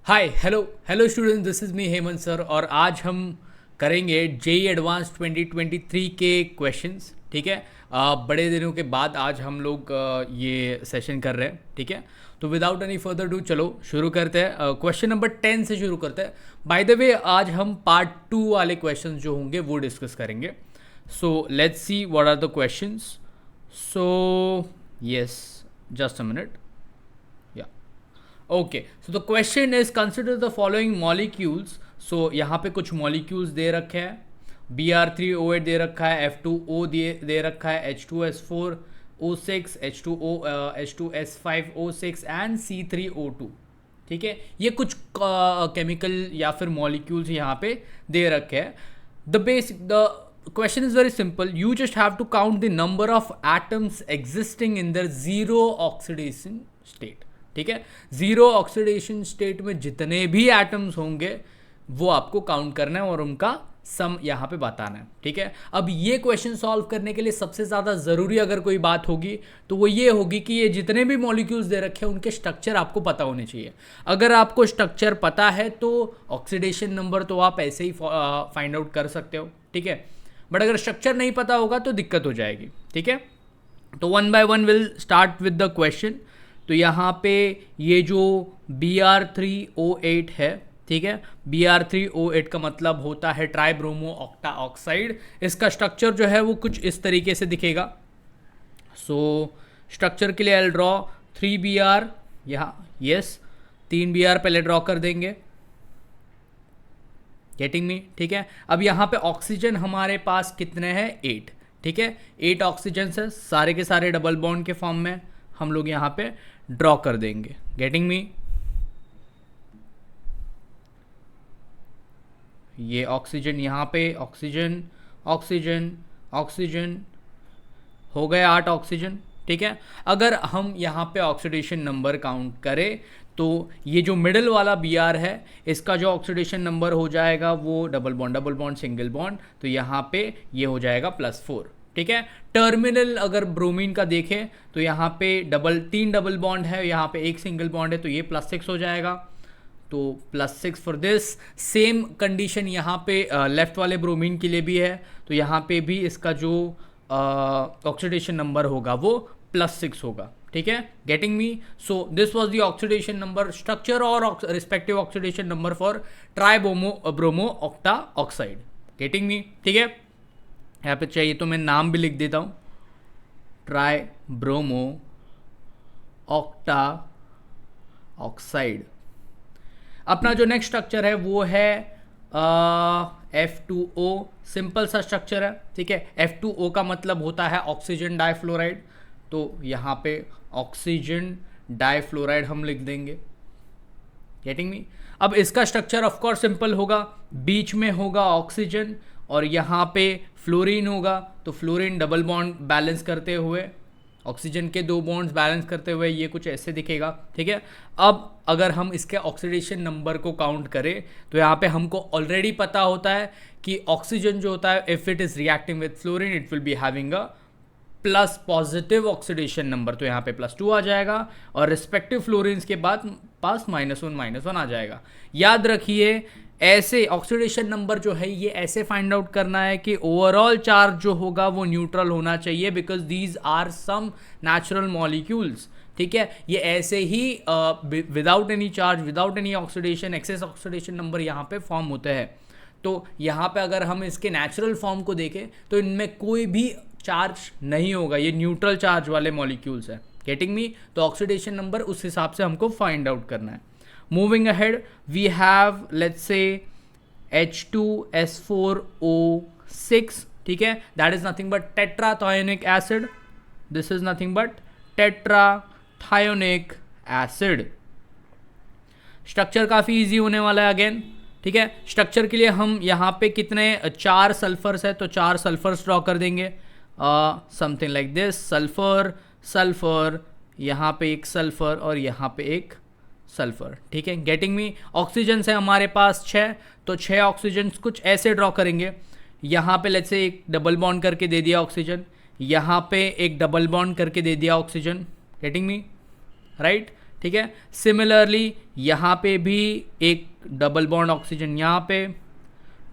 Hi hello hello students, this is me Hemant sir और आज हम करेंगे जेई एडवांस 2023 के क्वेश्चंस। ठीक है। बड़े दिनों के बाद आज हम लोग ये सेशन कर रहे हैं। ठीक है। तो विदाउट एनी फर्दर डू चलो शुरू करते हैं। क्वेश्चन नंबर 10 से शुरू करते हैं। बाय द वे आज हम पार्ट 2 वाले क्वेश्चंस जो होंगे वो डिस्कस करेंगे। So let's see what are the questions. So yes, just a minute. Okay, so the question is consider the following molecules. So यहाँ पे कुछ मॉलिक्यूल्स दे रखे हैं। Br3O8 दे रखा है, F2O दे रखा है, H2S4O6, H2S5O6 एंड C3O2। ठीक है, ये कुछ केमिकल या फिर मॉलिक्यूल्स यहाँ पे दे रखे हैं। The question is very simple. You just have to count the number of atoms existing in their zero oxidation state. ठीक है, जीरो ऑक्सीडेशन स्टेट में जितने भी एटम्स होंगे वो आपको काउंट करना है और उनका सम यहाँ पे बताना है। ठीक है, अब ये क्वेश्चन सॉल्व करने के लिए सबसे ज़्यादा ज़रूरी अगर कोई बात होगी तो वो ये होगी कि ये जितने भी मॉलिक्यूल्स दे रखे हैं उनके स्ट्रक्चर आपको पता होने चाहिए। अगर आपको स्ट्रक्चर पता है तो ऑक्सीडेशन नंबर तो आप ऐसे ही फाइंड आउट कर सकते हो। ठीक है, बट अगर स्ट्रक्चर नहीं पता होगा तो दिक्कत हो जाएगी। ठीक है, तो one by one will start with the question. तो यहाँ पे ये जो Br3O8 है, ठीक है, Br3O8 का मतलब होता है ट्राइब्रोमो ऑक्टा ऑक्साइड। इसका स्ट्रक्चर जो है वो कुछ इस तरीके से दिखेगा। सो स्ट्रक्चर के लिए आई ड्रॉ 3Br, यहाँ यस 3Br पहले ड्रॉ कर देंगे। Getting me? ठीक है, अब यहाँ पे ऑक्सीजन हमारे पास कितने हैं? 8। ठीक है, 8 ऑक्सीजन है, सारे के सारे डबल बॉन्ड के फॉर्म में हम लोग यहाँ पे ड्रॉ कर देंगे। Getting me? ये ऑक्सीजन यहाँ पे ऑक्सीजन ऑक्सीजन ऑक्सीजन हो गए 8 ऑक्सीजन। ठीक है, अगर हम यहाँ पे ऑक्सीडेशन नंबर काउंट करें तो ये जो मिडल वाला Br है इसका जो ऑक्सीडेशन नंबर हो जाएगा वो डबल बॉन्ड सिंगल बॉन्ड, तो यहाँ पे ये हो जाएगा +4। ठीक है, टर्मिनल अगर ब्रोमीन का देखें तो यहाँ पे 3 डबल बॉन्ड है, यहाँ पे एक सिंगल बॉन्ड है, तो ये +6 हो जाएगा। तो +6 फॉर दिस। सेम कंडीशन यहाँ पे लेफ्ट वाले ब्रोमीन के लिए भी है, तो यहाँ पे भी इसका जो ऑक्सीडेशन नंबर होगा वो +6 होगा। ठीक है, getting me? So this was the oxidation number, structure और respective oxidation number for tribromo octa oxide. Getting me? ठीक है, यहाँ पे चाहिए तो मैं नाम भी लिख देता हूँ, ट्राइब्रोमो ऑक्टा ऑक्साइड। अपना जो नेक्स्ट स्ट्रक्चर है वो है F2O। सिंपल सा स्ट्रक्चर है। ठीक है, F2O का मतलब होता है ऑक्सीजन डाइफ्लोराइड, तो यहाँ पे ऑक्सीजन डाइफ्लोराइड हम लिख देंगे। Getting me? अब इसका स्ट्रक्चर ऑफ कोर्स सिंपल होगा, बीच में होगा ऑक्सीजन और यहाँ पे फ्लोरीन होगा, तो फ्लोरीन डबल बॉन्ड बैलेंस करते हुए, ऑक्सीजन के 2 बॉन्ड्स बैलेंस करते हुए ये कुछ ऐसे दिखेगा। ठीक है, अब अगर हम इसके ऑक्सीडेशन नंबर को काउंट करें तो यहाँ पे हमको ऑलरेडी पता होता है कि ऑक्सीजन जो होता है if it is reacting with fluorine it will be having a plus positive oxidation number, तो यहाँ पे +2 आ जाएगा और रिस्पेक्टिव फ्लोरीन्स के बाद पास -1 आ जाएगा। याद रखिए ऐसे ऑक्सीडेशन नंबर जो है ये ऐसे फाइंड आउट करना है कि ओवरऑल चार्ज जो होगा वो न्यूट्रल होना चाहिए, because these are some natural molecules. ठीक है, ये ऐसे ही without any charge, without any oxidation, excess oxidation number यहाँ पे फॉर्म होते हैं। तो यहाँ पे अगर हम इसके नेचुरल फॉर्म को देखें तो इनमें कोई भी चार्ज नहीं होगा, ये न्यूट्रल चार्ज वाले मॉलिक्यूल्स है। गेटिंग मी? तो ऑक्सीडेशन नंबर उस हिसाब से हमको फाइंड आउट करना है। Moving ahead, we have let's say H2S4O6, ठीक है, that is nothing but tetrathionic acid. This is nothing but tetrathionic acid. Structure काफ़ी इजी होने वाला है अगेन। ठीक है, स्ट्रक्चर के लिए हम यहाँ पे कितने 4 सल्फर्स है, तो 4 सल्फर्स ड्रॉ कर देंगे। Something like this, sulphur sulphur, यहाँ पे एक सल्फर और यहाँ पे एक सल्फर। ठीक है, गेटिंग मी? ऑक्सीजन है हमारे पास 6, तो 6 ऑक्सीजन कुछ ऐसे ड्रॉ करेंगे। यहाँ पे लेट्स से एक डबल बॉन्ड करके दे दिया ऑक्सीजन, यहाँ पे एक डबल बॉन्ड करके दे दिया ऑक्सीजन। Getting me? राइट, ठीक है। सिमिलरली यहाँ पे भी एक डबल बॉन्ड ऑक्सीजन यहाँ पे,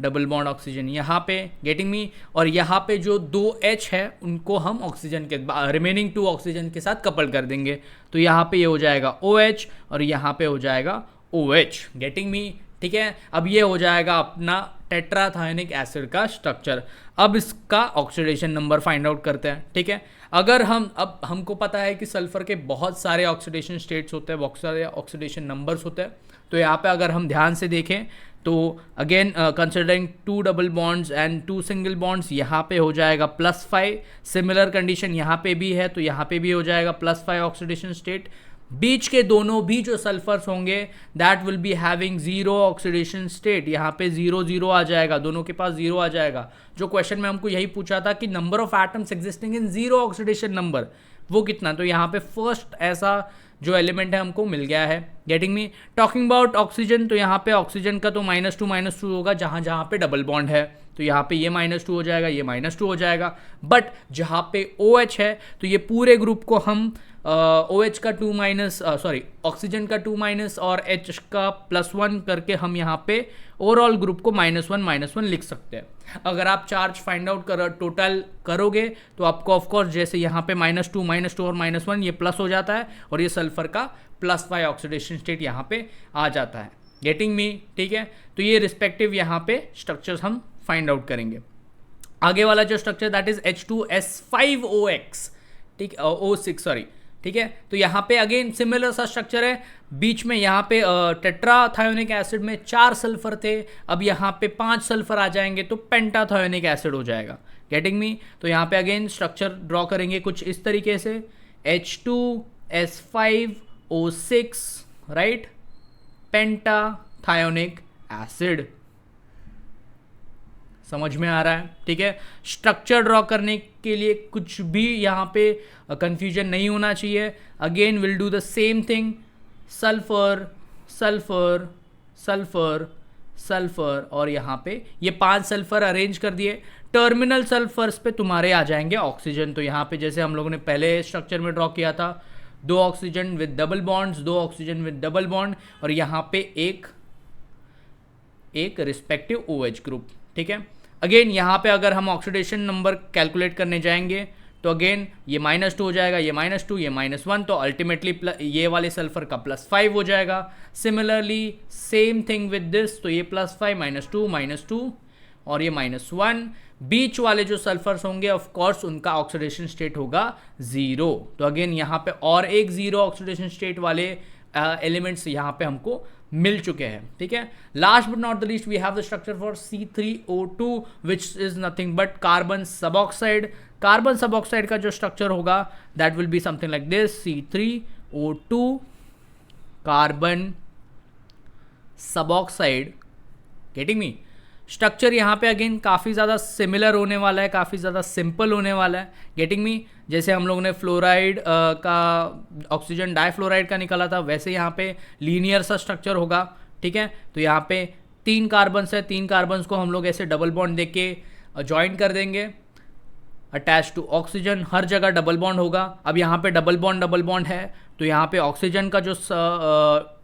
डबल बॉन्ड ऑक्सीजन यहाँ पे, गेटिंग मी। और यहाँ पे जो 2H है उनको हम ऑक्सीजन के रिमेनिंग 2 ऑक्सीजन के साथ कपल कर देंगे, तो यहाँ पे ये हो जाएगा OH और यहाँ पे हो जाएगा OH, गेटिंग मी, ठीक है। अब ये हो जाएगा अपना टेट्राथायोनिक एसिड का स्ट्रक्चर। अब इसका ऑक्सीडेशन नंबर फाइंड आउट करते हैं, ठीक है। अगर अब हमको पता है कि सल्फर के बहुत सारे ऑक्सीडेशन स्टेट्स होते हैं, बहुत सारे ऑक्सीडेशन नंबर्स होते हैं, तो यहाँ पे अगर हम ध्यान से देखें तो again considering 2 double bonds and 2 single bonds, यहाँ पे हो जाएगा +5। सिमिलर कंडीशन यहाँ पे भी है, तो यहाँ पे भी हो जाएगा +5 ऑक्सीडेशन स्टेट। बीच के दोनों भी जो सल्फर्स होंगे that will be having 0 oxidation state, यहाँ पे 0 0 आ जाएगा, दोनों के पास 0 आ जाएगा। जो क्वेश्चन में हमको यही पूछा था कि number of atoms existing in 0 oxidation number वो कितना, तो यहाँ पे फर्स्ट ऐसा जो एलिमेंट है हमको मिल गया है, getting me. Talking about oxygen, तो यहाँ पे ऑक्सीजन का तो -2 होगा जहाँ जहाँ पे डबल बॉन्ड है, तो यहाँ पे ये -2 हो जाएगा, ये -2 हो जाएगा। बट जहाँ पे OH है तो ये पूरे ग्रुप को हम OH का 2- ऑक्सीजन का 2- और H का +1 करके हम यहाँ पे ओवरऑल ग्रुप को -1 लिख सकते हैं। अगर आप चार्ज फाइंड आउट टोटल करोगे तो आपको ऑफकोर्स जैसे यहाँ पे -2 और -1 ये प्लस हो जाता है और ये सल्फर का +5 ऑक्सीडेशन स्टेट यहाँ पे आ जाता है, गेटिंग मी, ठीक है। तो ये रिस्पेक्टिव यहाँ पे स्ट्रक्चर्स हम फाइंड आउट करेंगे। आगे वाला जो स्ट्रक्चर दैट इज H2S5OX, ठीक, O6 ठीक है। तो यहाँ पे अगेन सिमिलर सा स्ट्रक्चर है, बीच में यहाँ पे टेट्राथायोनिक एसिड में 4 सल्फर थे, अब यहाँ पे 5 सल्फर आ जाएंगे तो पेंटाथायोनिक एसिड हो जाएगा, गेटिंग मी। तो यहाँ पे अगेन स्ट्रक्चर ड्रॉ करेंगे कुछ इस तरीके से, H2S5O6 राइट, पेंटाथायोनिक एसिड, समझ में आ रहा है, ठीक है। स्ट्रक्चर ड्रॉ करने के लिए कुछ भी यहाँ पे कंफ्यूजन नहीं होना चाहिए। Again will do the same thing, sulphur sulphur sulphur sulphur, और यहाँ पे ये 5 सल्फर अरेंज कर दिए। टर्मिनल सल्फर्स पे तुम्हारे आ जाएंगे ऑक्सीजन, तो यहाँ पे जैसे हम लोगों ने पहले स्ट्रक्चर में ड्रॉ किया था, 2 oxygen with double bonds, 2 oxygen with double bond, और यहाँ पे एक रिस्पेक्टिव OH ग्रुप, ठीक है। अगेन यहाँ पे अगर हम ऑक्सीडेशन नंबर कैलकुलेट करने जाएंगे तो अगेन ये -2 हो जाएगा, ये -2, ये -1, तो अल्टीमेटली ये वाले सल्फर का +5 हो जाएगा। Similarly same thing with this, तो ये +5 -2 और ये -1। बीच वाले जो सल्फर्स होंगे ऑफ कोर्स उनका ऑक्सीडेशन स्टेट होगा 0, तो अगेन यहाँ पे और एक 0 ऑक्सीडेशन स्टेट वाले एलिमेंट्स यहाँ पे हमको मिल चुके हैं, ठीक है। Last but not the least we have the structure for C3O2 which is nothing but carbon suboxide. Carbon suboxide का जो स्ट्रक्चर होगा that will be something like this, C3O2 carbon suboxide, getting me. Structure यहाँ पे again काफ़ी ज़्यादा similar होने वाला है, काफ़ी ज़्यादा सिंपल होने वाला है, गेटिंग मी। जैसे हम लोगों ने फ्लोराइड का ऑक्सीजन डाइफ्लोराइड का निकाला था, वैसे यहाँ पे लीनियर सा स्ट्रक्चर होगा, ठीक है। तो यहाँ पे 3 कार्बन्स है, 3 कार्बन्स को हम लोग ऐसे डबल बॉन्ड दे के ज्वाइन कर देंगे, अटैच टू ऑक्सीजन, हर जगह डबल बॉन्ड होगा। अब यहाँ पे डबल बॉन्ड है, तो यहाँ पे ऑक्सीजन का जो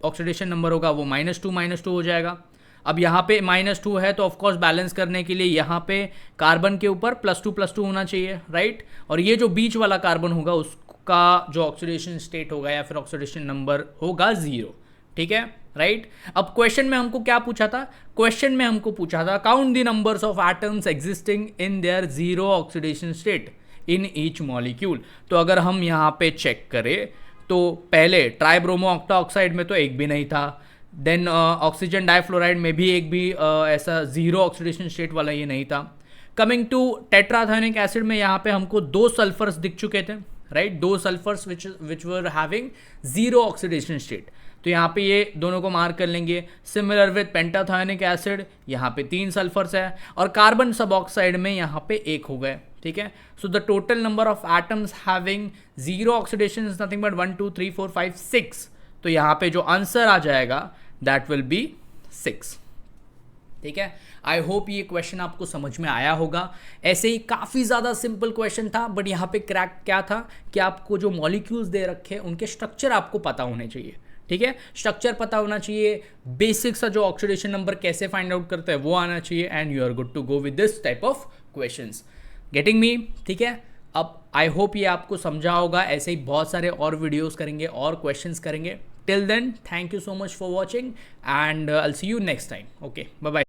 ऑक्सीडेशन नंबर होगा वो -2 हो जाएगा। अब यहाँ पे -2 है तो ऑफकोर्स बैलेंस करने के लिए यहाँ पे कार्बन के ऊपर +2 होना चाहिए, राइट। और ये जो बीच वाला कार्बन होगा उसका जो ऑक्सीडेशन स्टेट होगा या फिर ऑक्सीडेशन नंबर होगा 0, ठीक है, राइट। अब क्वेश्चन में हमको क्या पूछा था, क्वेश्चन में हमको पूछा था count the numbers of atoms existing in their 0 oxidation state in each molecule. तो अगर हम यहाँ पे चेक करें तो पहले ट्राइब्रोमो ऑक्टाऑक्साइड में तो एक भी नहीं था, देन ऑक्सीजन डाइफ्लोराइड में भी एक भी ऐसा 0 ऑक्सीडेशन स्टेट वाला ये नहीं था। कमिंग टू टेट्राथायोनिक एसिड में यहाँ पे हमको 2 सल्फर्स दिख चुके थे, right, 2 sulphurs which were having 0 oxidation state, तो यहाँ पे ये दोनों को मार्क कर लेंगे। सिमिलर विद पेंटाथायोनिक एसिड, यहाँ पे 3 सल्फर्स है, और कार्बन सबऑक्साइड में यहाँ पे 1 हो गए, ठीक है। So the total number of atoms having 0 oxidation is nothing but 1 2 3 4 5 6, तो यहाँ पे जो आंसर आ जाएगा दैट विल बी 6, ठीक है। आई होप ये क्वेश्चन आपको समझ में आया होगा। ऐसे ही काफ़ी ज़्यादा सिंपल क्वेश्चन था, बट यहाँ पे क्रैक क्या था कि आपको जो मॉलिक्यूल्स दे रखे हैं उनके स्ट्रक्चर आपको पता होने चाहिए। ठीक है, स्ट्रक्चर पता होना चाहिए, बेसिक सा जो ऑक्सीडेशन नंबर कैसे फाइंड आउट करते हैं वो आना चाहिए, and you are good to go with this type of questions. Getting me? ठीक है, अब आई होप ये आपको समझा होगा। ऐसे ही बहुत सारे और वीडियोस करेंगे और क्वेश्चंस करेंगे। Till then, thank you so much for watching, and I will see you next time. Okay, bye bye.